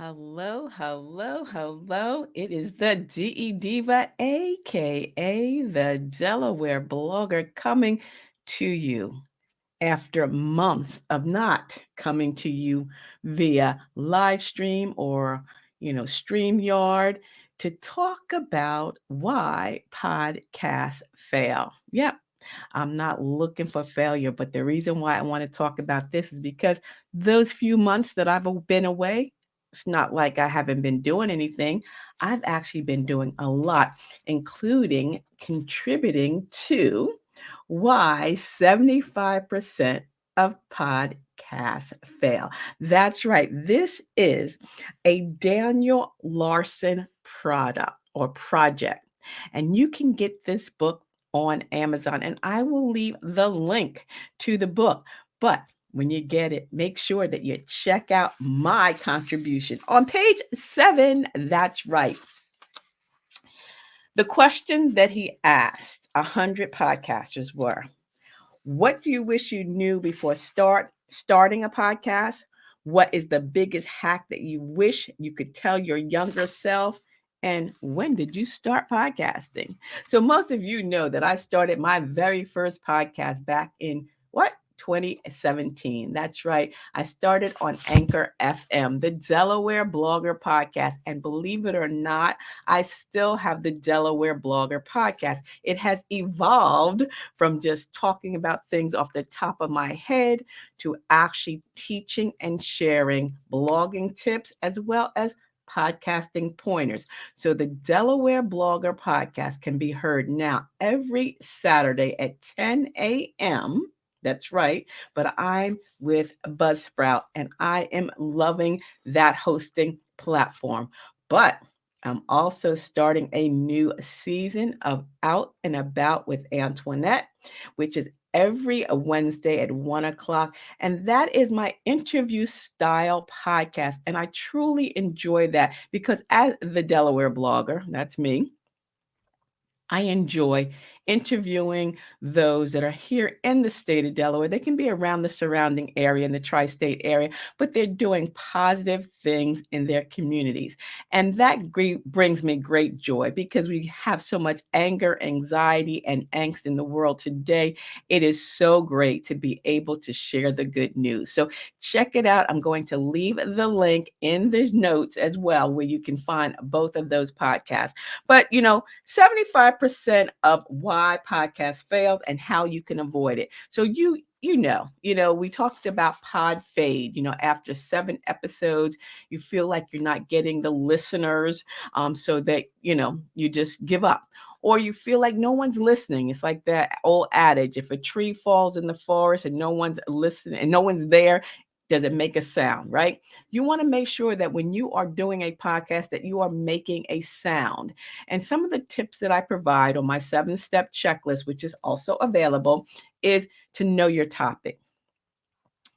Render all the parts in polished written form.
Hello, hello, hello. It is the DE Diva, aka the Delaware blogger, coming to you after months of not coming to you via live stream or, StreamYard to talk about why podcasts fail. Yep, I'm not looking for failure, but the reason why I want to talk about this is because those few months that I've been away, it's not like I haven't been doing anything. I've actually been doing a lot, including contributing to why 75% of podcasts fail. That's right. This is a Daniel Larson product or project. And you can get this book on Amazon, and I will leave the link to the book. But when you get it, make sure that you check out my contribution on page 7. That's right. The question that he asked 100 podcasters were, what do you wish you knew before starting a podcast? What is the biggest hack that you wish you could tell your younger self? And when did you start podcasting? So most of you know that I started my very first podcast back in what? 2017. That's right. I started on Anchor FM, the Delaware Blogger Podcast. And believe it or not, I still have the Delaware Blogger Podcast. It has evolved from just talking about things off the top of my head to actually teaching and sharing blogging tips as well as podcasting pointers. So the Delaware Blogger Podcast can be heard now every Saturday at 10 a.m. That's right. But I'm with Buzzsprout and I am loving that hosting platform. But I'm also starting a new season of Out and About with Antoinette, which is every Wednesday at 1 o'clock. And that is my interview style podcast. And I truly enjoy that because, as the Delaware blogger, that's me, I enjoy interviewing those that are here in the state of Delaware. They can be around the surrounding area in the tri state area, but they're doing positive things in their communities. And that brings me great joy because we have so much anger, anxiety, and angst in the world today. It is so great to be able to share the good news. So check it out. I'm going to leave the link in the notes as well, where you can find both of those podcasts. But 75% of why podcast fails and how you can avoid it. So we talked about pod fade. After 7 episodes, you feel like you're not getting the listeners, so that you just give up. Or you feel like no one's listening. It's like that old adage: if a tree falls in the forest and no one's listening and no one's there, does it make a sound, right? You want to make sure that when you are doing a podcast that you are making a sound. And some of the tips that I provide on my 7-step checklist, which is also available, is to know your topic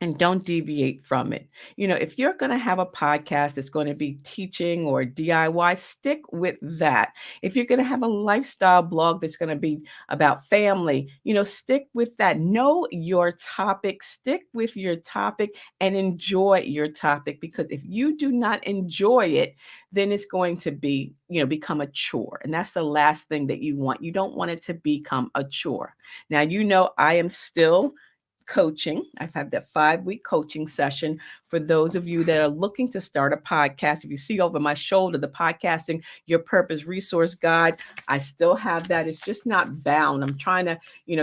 and don't deviate from it. If you're going to have a podcast that's going to be teaching or DIY, stick with that. If you're going to have a lifestyle blog that's going to be about family, stick with that. Know your topic, stick with your topic and enjoy your topic, because if you do not enjoy it, then it's going to be, become a chore. And that's the last thing that you want. You don't want it to become a chore. Now, I am still coaching. I've had that 5-week coaching session for those of you that are looking to start a podcast. If you see over my shoulder, the Podcasting Your Purpose Resource Guide, I still have that. It's just not bound. I'm trying to,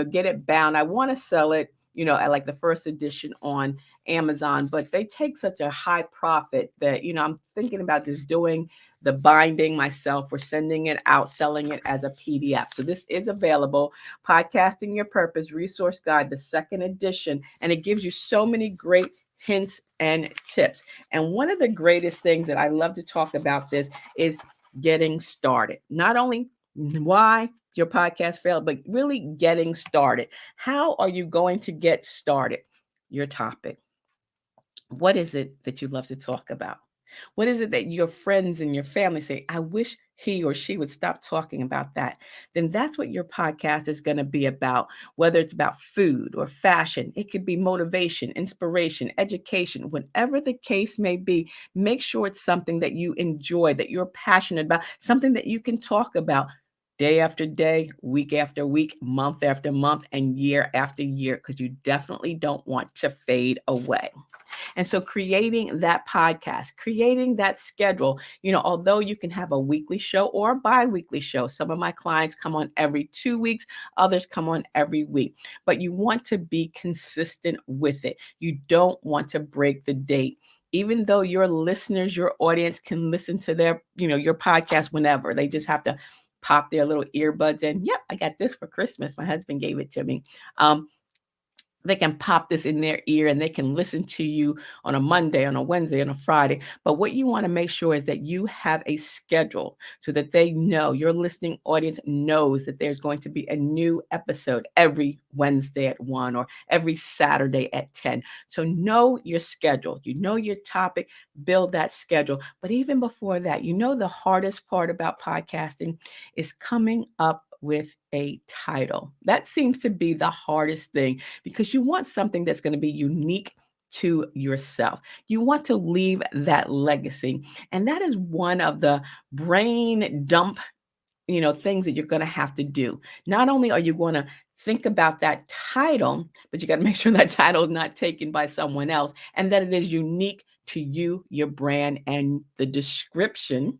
get it bound. I want to sell it, at like the first edition on Amazon, but they take such a high profit that, I'm thinking about just doing the binding myself or sending it out, selling it as a PDF. So this is available, Podcasting Your Purpose Resource Guide, the second edition, and it gives you so many great hints and tips. And one of the greatest things that I love to talk about this is getting started. Not only why your podcast failed, but really getting started. How are you going to get started? Your topic. What is it that you love to talk about? What is it that your friends and your family say, I wish he or she would stop talking about that? Then that's what your podcast is going to be about, whether it's about food or fashion. It could be motivation, inspiration, education, whatever the case may be. Make sure it's something that you enjoy, that you're passionate about, something that you can talk about day after day, week after week, month after month, and year after year, because you definitely don't want to fade away. And so creating that podcast, creating that schedule, although you can have a weekly show or a bi-weekly show, some of my clients come on every 2 weeks, others come on every week, but you want to be consistent with it. You don't want to break the date. Even though your listeners, your audience can listen to your podcast whenever, they just have to pop their little earbuds in. Yep, I got this for Christmas. My husband gave it to me. They can pop this in their ear and they can listen to you on a Monday, on a Wednesday, on a Friday. But what you want to make sure is that you have a schedule so that they know, your listening audience knows that there's going to be a new episode every Wednesday at 1 or every Saturday at 10. So know your schedule. You know your topic, build that schedule. But even before that, the hardest part about podcasting is coming up with a title. That seems to be the hardest thing, because you want something that's going to be unique to yourself. You want to leave that legacy. And that is one of the brain dump, things that you're going to have to do. Not only are you going to think about that title, but you got to make sure that title is not taken by someone else and that it is unique to you, your brand, and the description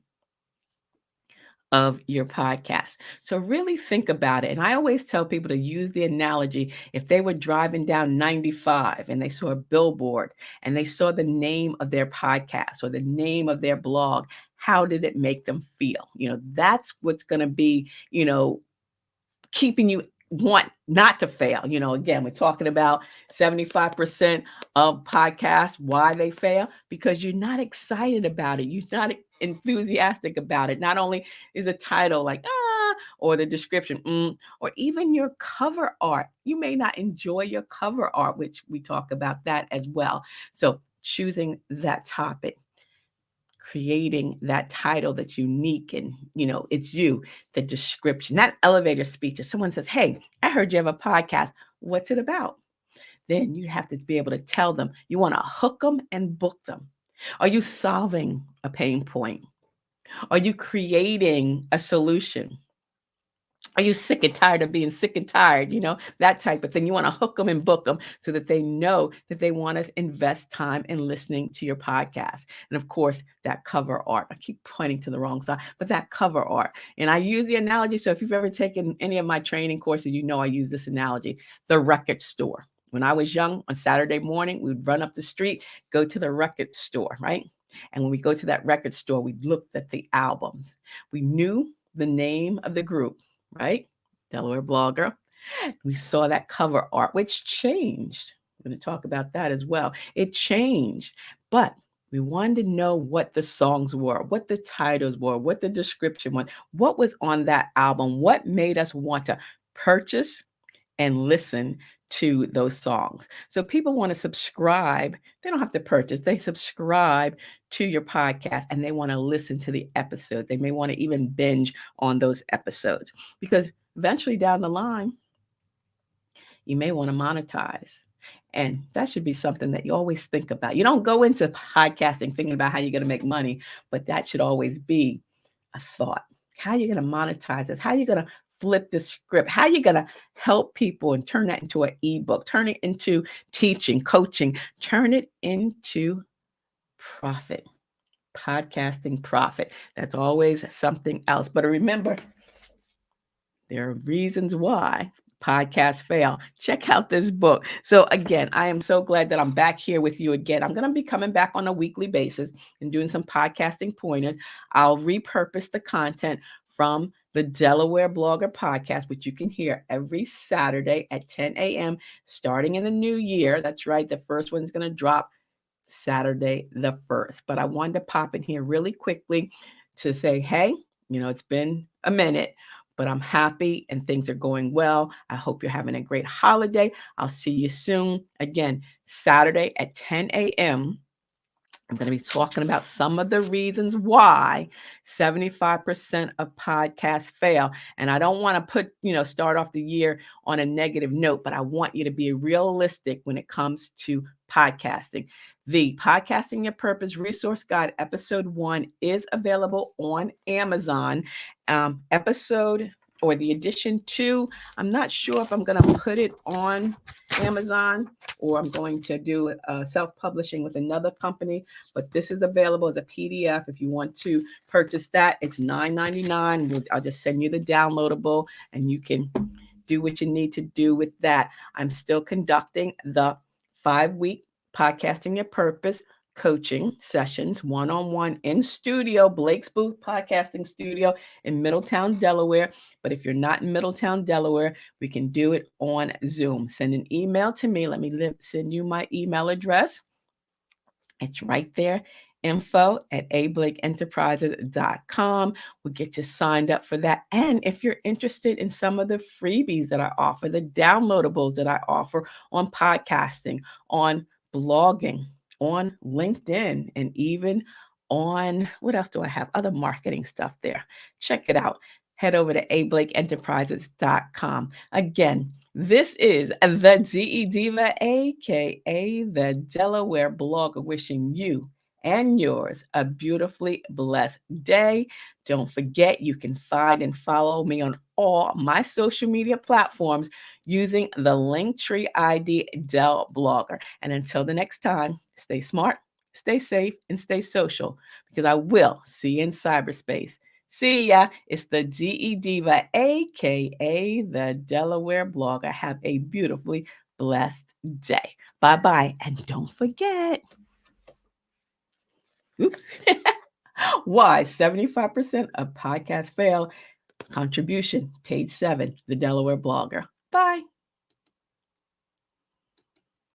of your podcast. So really think about it. And I always tell people to use the analogy, if they were driving down 95 and they saw a billboard and they saw the name of their podcast or the name of their blog, how did it make them feel? That's what's going to be, keeping you want not to fail. Again, we're talking about 75% of podcasts, why they fail, because you're not excited about it. You're not enthusiastic about it. Not only is a title like, or the description, or even your cover art. You may not enjoy your cover art, which we talk about that as well. So choosing that topic, creating that title that's unique and it's you, the description, that elevator speech. If someone says, hey, I heard you have a podcast, what's it about? Then you have to be able to tell them. You want to hook them and book them. Are you solving a pain point? Are you creating a solution? Are you sick and tired of being sick and tired? That type of thing. You want to hook them and book them so that they know that they want to invest time in listening to your podcast. And of course, that cover art. I keep pointing to the wrong side, but that cover art. And I use the analogy. So if you've ever taken any of my training courses, I use this analogy, the record store. When I was young, on Saturday morning, we'd run up the street, go to the record store, right? And when we go to that record store, we looked at the albums. We knew the name of the group, right? Delaware blogger. We saw that cover art, which changed. I'm going to talk about that as well. It changed, but we wanted to know what the songs were, what the titles were, what the description was, what was on that album, what made us want to purchase and listen to those songs. So people want to subscribe. They don't have to purchase. They subscribe to your podcast and they want to listen to the episode. They may want to even binge on those episodes, because eventually down the line, you may want to monetize. And that should be something that you always think about. You don't go into podcasting thinking about how you're going to make money, but that should always be a thought. How are you going to monetize this? How are you going to flip the script? How are you going to help people and turn that into an ebook, turn it into teaching, coaching, turn it into profit, podcasting profit? That's always something else. But remember, there are reasons why podcasts fail. Check out this book. So again, I am so glad that I'm back here with you again. I'm going to be coming back on a weekly basis and doing some podcasting pointers. I'll repurpose the content from the Delaware Blogger podcast, which you can hear every Saturday at 10 a.m. starting in the new year. That's right. The first one's going to drop Saturday the 1st. But I wanted to pop in here really quickly to say, hey, it's been a minute, but I'm happy and things are going well. I hope you're having a great holiday. I'll see you soon. Again, Saturday at 10 a.m. I'm going to be talking about some of the reasons why 75% of podcasts fail. And I don't want to start off the year on a negative note, but I want you to be realistic when it comes to podcasting. The Podcasting Your Purpose Resource Guide, episode 1, is available on Amazon. The edition 2, I'm not sure if I'm going to put it on Amazon or I'm going to do self-publishing with another company, but this is available as a PDF. If you want to purchase that, it's $9.99. I'll just send you the downloadable and you can do what you need to do with that. I'm still conducting the 5-week Podcasting Your Purpose coaching sessions, one-on-one in studio, Blake's Booth Podcasting Studio in Middletown, Delaware. But if you're not in Middletown, Delaware, we can do it on Zoom. Send an email to me. Let me send you my email address. It's right there, info@ablakeenterprises.com. We'll get you signed up for that. And if you're interested in some of the freebies that I offer, the downloadables that I offer on podcasting, on blogging, on LinkedIn, and even on, what else do I have? Other marketing stuff there. Check it out. Head over to ablakeenterprises.com. Again, this is the DE Diva, aka the Delaware Blogger, wishing you and yours a beautifully blessed day. Don't forget, you can find and follow me on all my social media platforms using the Linktree ID Del Blogger. And until the next time, stay smart, stay safe, and stay social, because I will see you in cyberspace. See ya. It's the DE Diva, aka the Delaware Blogger. Have a beautifully blessed day. Bye-bye. And don't forget, oops, why 75% of podcasts fail. Contribution, page 7, the Delaware Blogger. Bye.